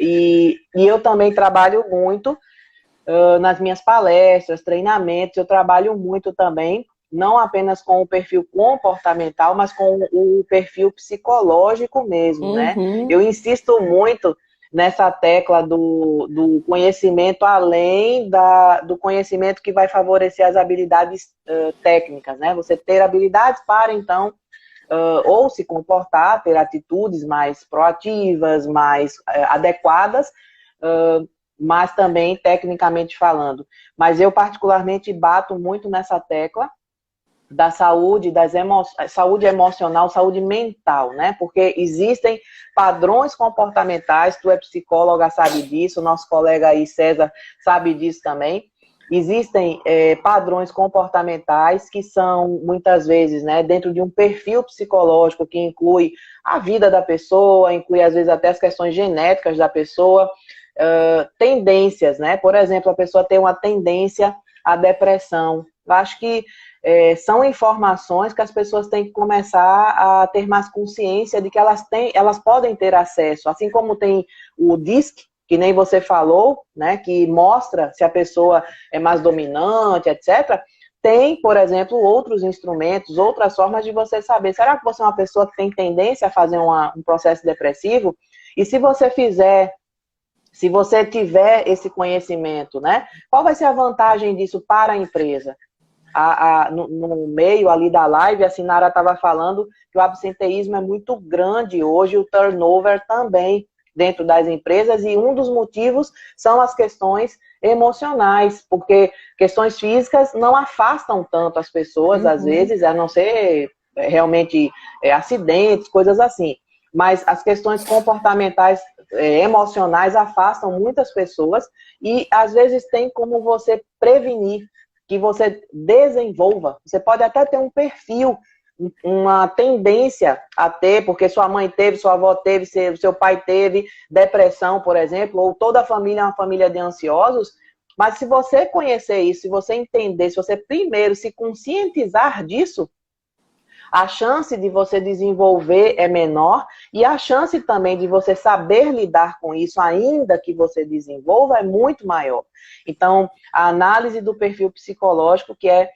E eu também trabalho muito nas minhas palestras, treinamentos, eu trabalho muito também, não apenas com o perfil comportamental, mas com o perfil psicológico mesmo, né? Eu insisto muito nessa tecla do conhecimento além do conhecimento que vai favorecer as habilidades técnicas, né? Você ter habilidades para, então, ou se comportar, ter atitudes mais proativas, mais adequadas, mas também tecnicamente falando. Mas eu particularmente bato muito nessa tecla da saúde, saúde emocional, saúde mental, né? Porque existem padrões comportamentais, tu é psicóloga, sabe disso, nosso colega aí, César, sabe disso também. Existem padrões comportamentais que são, muitas vezes, né, dentro de um perfil psicológico que inclui a vida da pessoa, inclui, às vezes, até as questões genéticas da pessoa, tendências, né? Por exemplo, a pessoa tem uma tendência à depressão. Eu acho que são informações que as pessoas têm que começar a ter mais consciência de que elas podem ter acesso, assim como tem o DISC, que nem você falou, né, que mostra se a pessoa é mais dominante, etc. Tem, por exemplo, outros instrumentos, outras formas de você saber, será que você é uma pessoa que tem tendência a fazer um processo depressivo? E se você tiver esse conhecimento, né, qual vai ser a vantagem disso para a empresa? No meio ali da live, a Sinara estava falando que o absenteísmo é muito grande hoje, o turnover também dentro das empresas, e um dos motivos são as questões emocionais, porque questões físicas não afastam tanto as pessoas, às vezes, a não ser realmente acidentes, coisas assim. Mas as questões comportamentais, emocionais, afastam muitas pessoas e, às vezes, tem como você prevenir que você desenvolva. Você pode até ter um perfil, uma tendência a ter, porque sua mãe teve, sua avó teve, seu pai teve depressão, por exemplo, ou toda a família é uma família de ansiosos, mas se você conhecer isso, se você entender, se você primeiro se conscientizar disso, a chance de você desenvolver é menor e a chance também de você saber lidar com isso, ainda que você desenvolva, é muito maior. Então, a análise do perfil psicológico, que é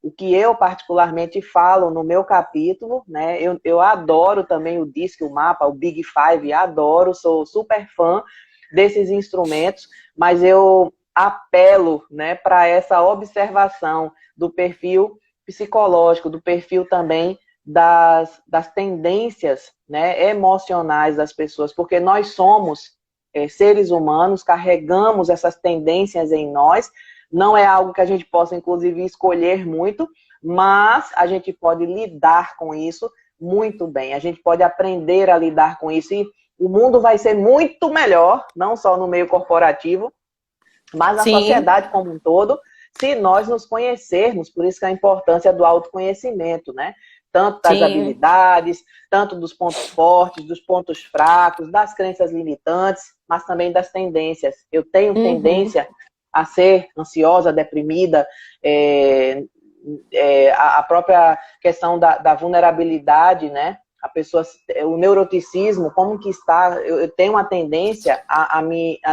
o que eu particularmente falo no meu capítulo, né? Eu adoro também o DISC, o mapa, o Big Five, adoro, sou super fã desses instrumentos, mas eu apelo, né, para essa observação do perfil psicológico, do perfil também das tendências, né, emocionais das pessoas, porque nós somos seres humanos, carregamos essas tendências em nós. Não é algo que a gente possa, inclusive, escolher muito, mas a gente pode lidar com isso muito bem. A gente pode aprender a lidar com isso e o mundo vai ser muito melhor, não só no meio corporativo, mas na sociedade como um todo, se nós nos conhecermos. Por isso que a importância do autoconhecimento, né? Tanto das habilidades, tanto dos pontos fortes, dos pontos fracos, das crenças limitantes, mas também das tendências. Eu tenho tendência a ser ansiosa, deprimida, a própria questão da vulnerabilidade, né? A pessoa, o neuroticismo, como que está? Eu tenho uma tendência a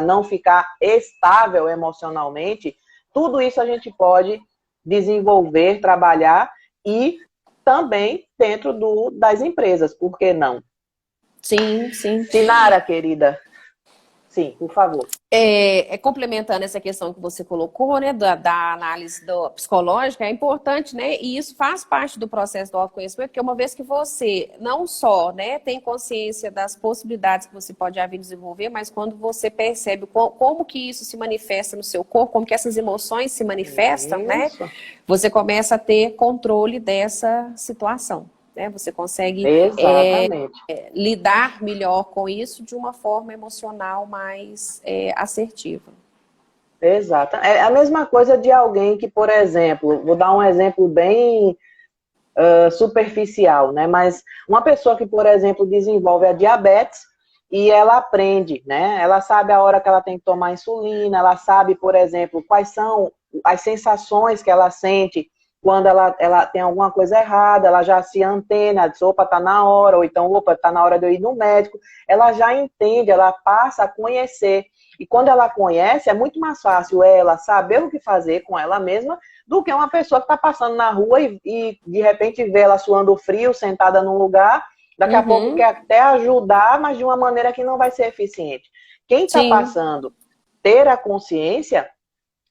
não ficar estável emocionalmente. Tudo isso a gente pode desenvolver, trabalhar e também dentro das empresas, por que não? Sim, sim. Sinara, querida, sim, por favor. Complementando essa questão que você colocou, né, da análise psicológica, é importante, né, e isso faz parte do processo do autoconhecimento, porque uma vez que você não só, né, tem consciência das possibilidades que você pode vir desenvolver, mas quando você percebe como que isso se manifesta no seu corpo, como que essas emoções se manifestam, né, você começa a ter controle dessa situação. Você consegue lidar melhor com isso de uma forma emocional mais assertiva. Exato. É a mesma coisa de alguém que, por exemplo, vou dar um exemplo bem superficial, né? Mas uma pessoa que, por exemplo, desenvolve a diabetes e ela aprende, né? Ela sabe a hora que ela tem que tomar insulina, ela sabe, por exemplo, quais são as sensações que ela sente quando ela tem alguma coisa errada, ela já se antena, diz, opa, tá na hora, ou então, opa, tá na hora de eu ir no médico. Ela já entende, ela passa a conhecer. E quando ela conhece, é muito mais fácil ela saber o que fazer com ela mesma do que uma pessoa que está passando na rua e de repente vê ela suando frio, sentada num lugar, daqui a pouco quer até ajudar, mas de uma maneira que não vai ser eficiente. Quem está passando, ter a consciência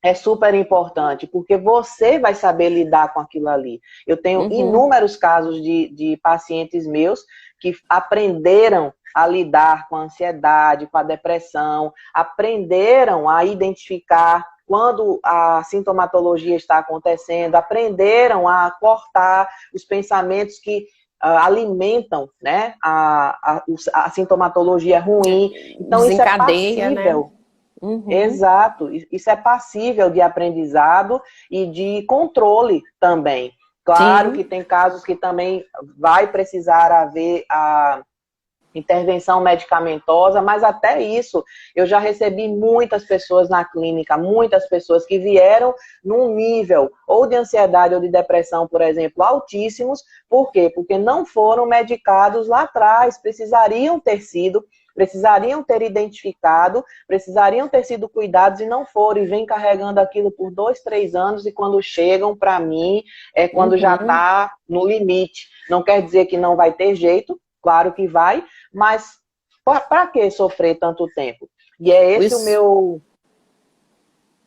é super importante, porque você vai saber lidar com aquilo ali. Eu tenho inúmeros casos de pacientes meus que aprenderam a lidar com a ansiedade, com a depressão, aprenderam a identificar quando a sintomatologia está acontecendo, aprenderam a cortar os pensamentos que alimentam, né, a sintomatologia ruim. Então, isso é passível. Né? Exato, isso é passível de aprendizado e de controle também. Claro que tem casos que também vai precisar haver a intervenção medicamentosa, mas até isso, eu já recebi muitas pessoas na clínica, muitas pessoas que vieram num nível ou de ansiedade ou de depressão, por exemplo, altíssimos. Por quê? Porque não foram medicados lá atrás, precisariam ter identificado, precisariam ter sido cuidados e não foram, e vem carregando aquilo por 2, 3 anos, e quando chegam para mim, é quando já está no limite. Não quer dizer que não vai ter jeito, claro que vai, mas para que sofrer tanto tempo? E é esse o meu...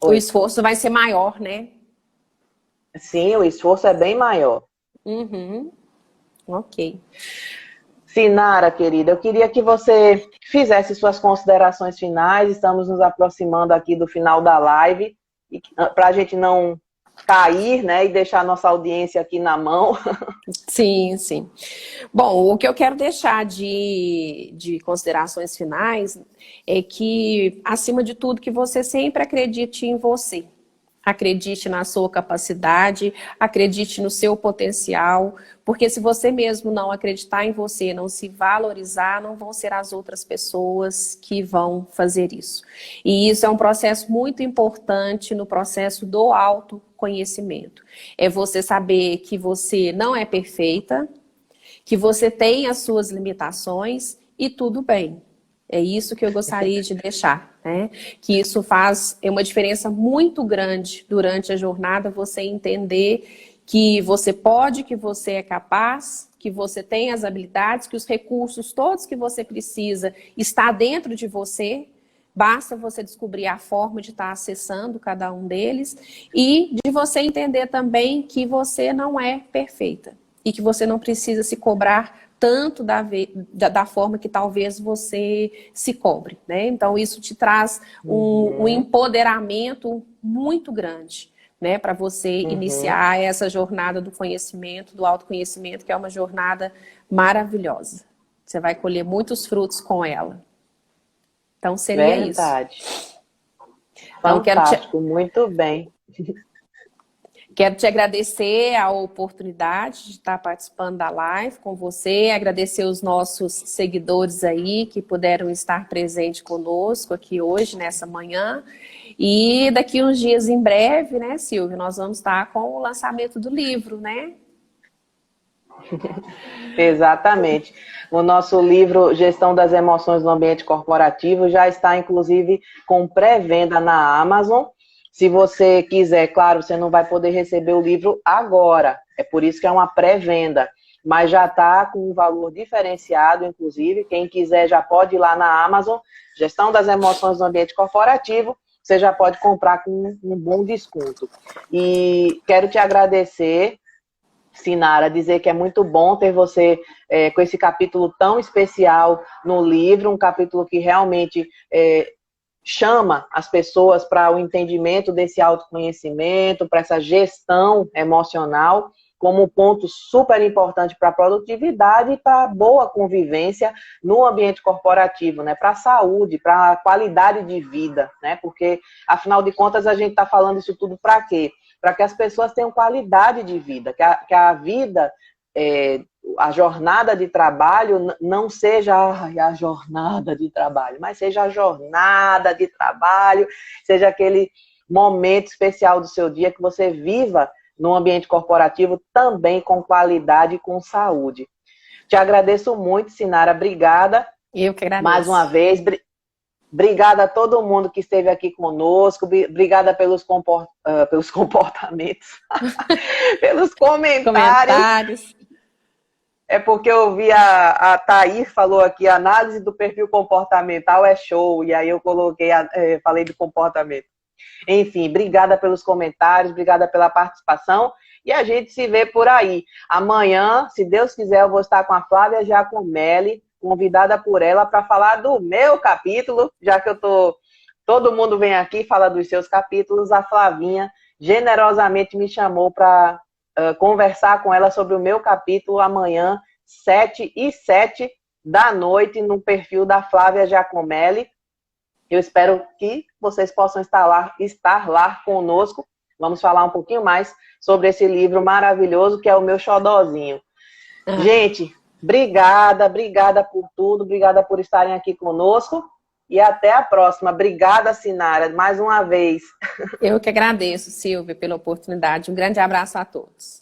O esforço vai ser maior, né? Sim, o esforço é bem maior. Ok. Sinara, querida, eu queria que você fizesse suas considerações finais. Estamos nos aproximando aqui do final da live, para a gente não cair, né, e deixar a nossa audiência aqui na mão. Sim, sim. Bom, o que eu quero deixar de considerações finais é que, acima de tudo, que você sempre acredite em você. Acredite na sua capacidade, acredite no seu potencial, porque se você mesmo não acreditar em você, não se valorizar, não vão ser as outras pessoas que vão fazer isso. E isso é um processo muito importante no processo do autoconhecimento. É você saber que você não é perfeita, que você tem as suas limitações e tudo bem. É isso que eu gostaria de deixar, né? Que isso faz uma diferença muito grande durante a jornada, você entender que você pode, que você é capaz, que você tem as habilidades, que os recursos todos que você precisa está dentro de você, basta você descobrir a forma de estar acessando cada um deles e de você entender também que você não é perfeita e que você não precisa se cobrar tanto da forma que talvez você se cobre, né? Então, isso te traz um empoderamento muito grande, né? Para você iniciar essa jornada do conhecimento, do autoconhecimento, que é uma jornada maravilhosa. Você vai colher muitos frutos com ela. Então, seria isso. Verdade. Então, Fantástico, muito bem. Quero te agradecer a oportunidade de estar participando da live com você, agradecer os nossos seguidores aí que puderam estar presentes conosco aqui hoje, nessa manhã. E daqui uns dias em breve, né, Silvia, nós vamos estar com o lançamento do livro, né? Exatamente. O nosso livro Gestão das Emoções no Ambiente Corporativo já está, inclusive, com pré-venda na Amazon. Se você quiser, claro, você não vai poder receber o livro agora. É por isso que é uma pré-venda. Mas já está com um valor diferenciado, inclusive. Quem quiser já pode ir lá na Amazon. Gestão das Emoções no Ambiente Corporativo. Você já pode comprar com um bom desconto. E quero te agradecer, Sinara, dizer que é muito bom ter você com esse capítulo tão especial no livro. Um capítulo que realmente... chama as pessoas para o entendimento desse autoconhecimento, para essa gestão emocional, como um ponto super importante para a produtividade e para a boa convivência no ambiente corporativo, né? Para a saúde, para a qualidade de vida, né? Porque, afinal de contas, a gente está falando isso tudo para quê? Para que as pessoas tenham qualidade de vida, que a vida... a jornada de trabalho não seja a jornada de trabalho, mas seja a jornada de trabalho, seja aquele momento especial do seu dia que você viva no ambiente corporativo também com qualidade e com saúde. Te agradeço muito, Sinara, obrigada. Eu que agradeço. Mais uma vez, obrigada a todo mundo que esteve aqui conosco, obrigada pelos comportamentos, pelos comentários. É porque eu vi a Thaís falou aqui, análise do perfil comportamental é show, e aí eu coloquei, falei do comportamento. Enfim, obrigada pelos comentários, obrigada pela participação, e a gente se vê por aí. Amanhã, se Deus quiser, eu vou estar com a Flávia Giacomelli, convidada por ela para falar do meu capítulo, já que todo mundo vem aqui e fala dos seus capítulos, a Flavinha generosamente me chamou para conversar com ela sobre o meu capítulo amanhã, 7h07 da noite, no perfil da Flávia Giacomelli. Eu espero que vocês possam estar lá conosco. Vamos falar um pouquinho mais sobre esse livro maravilhoso que é o meu xodózinho. Gente, obrigada por tudo, obrigada por estarem aqui conosco e até a próxima. Obrigada, Sinara, mais uma vez. Eu que agradeço, Silvia, pela oportunidade. Um grande abraço a todos.